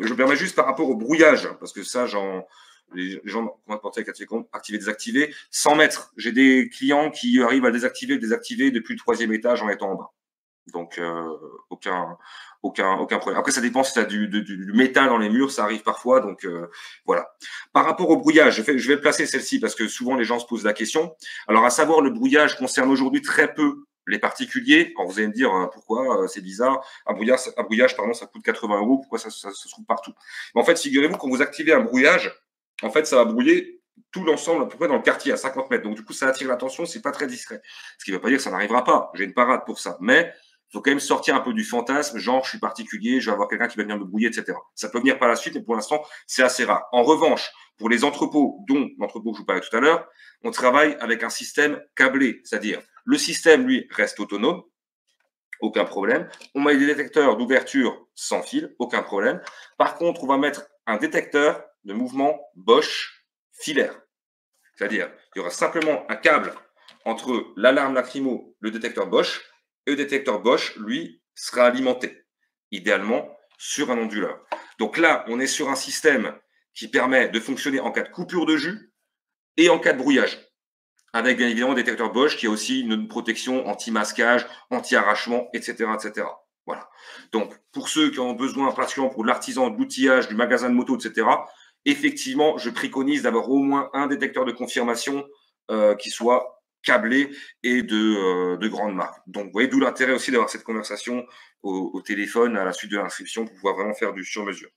Je me permets juste par rapport au brouillage, parce que ça, les gens ont porté activer, désactiver, 100 mètres. J'ai des clients qui arrivent à le désactiver depuis le 3e étage en étant en bas. Donc, aucun problème. Après, ça dépend si tu as du métal dans les murs, ça arrive parfois. Donc, voilà. Par rapport au brouillage, je vais placer celle-ci parce que souvent les gens se posent la question. Alors, à savoir, le brouillage concerne aujourd'hui très peu les particuliers. Alors, vous allez me dire pourquoi, c'est bizarre. Un brouillage, pardon, ça coûte 80 €. Pourquoi ça se trouve partout? Mais en fait, figurez-vous, quand vous activez un brouillage, en fait, ça va brouiller tout l'ensemble à peu près dans le quartier à 50 mètres. Donc, du coup, ça attire l'attention, c'est pas très discret. Ce qui ne veut pas dire que ça n'arrivera pas. J'ai une parade pour ça. Mais il faut quand même sortir un peu du fantasme, genre je suis particulier, je vais avoir quelqu'un qui va venir me brouiller, etc. Ça peut venir par la suite, mais pour l'instant, c'est assez rare. En revanche, pour les entrepôts, dont l'entrepôt que je vous parlais tout à l'heure, on travaille avec un système câblé, c'est-à-dire le système, lui, reste autonome, aucun problème. On met des détecteurs d'ouverture sans fil, aucun problème. Par contre, on va mettre un détecteur de mouvement Bosch filaire. C'est-à-dire, il y aura simplement un câble entre l'alarme lacrymo, le détecteur Bosch, et le détecteur Bosch, lui, sera alimenté, idéalement, sur un onduleur. Donc là, on est sur un système qui permet de fonctionner en cas de coupure de jus et en cas de brouillage. Avec bien évidemment un détecteur Bosch qui a aussi une protection anti-masquage, anti-arrachement, etc., etc. Voilà. Donc, pour ceux qui ont besoin, particulièrement pour l'artisan, de l'outillage, du magasin de moto, etc., effectivement, je préconise d'avoir au moins un détecteur de confirmation qui soit câblé et de grande marque. Donc, vous voyez, d'où l'intérêt aussi d'avoir cette conversation au téléphone à la suite de l'inscription pour pouvoir vraiment faire du sur-mesure.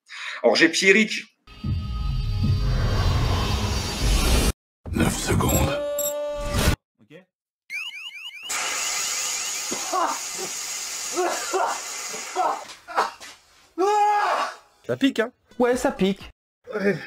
Alors, j'ai Pierrick. 9 secondes. Ok. Ça pique, hein? Ouais, ça pique. Ouais.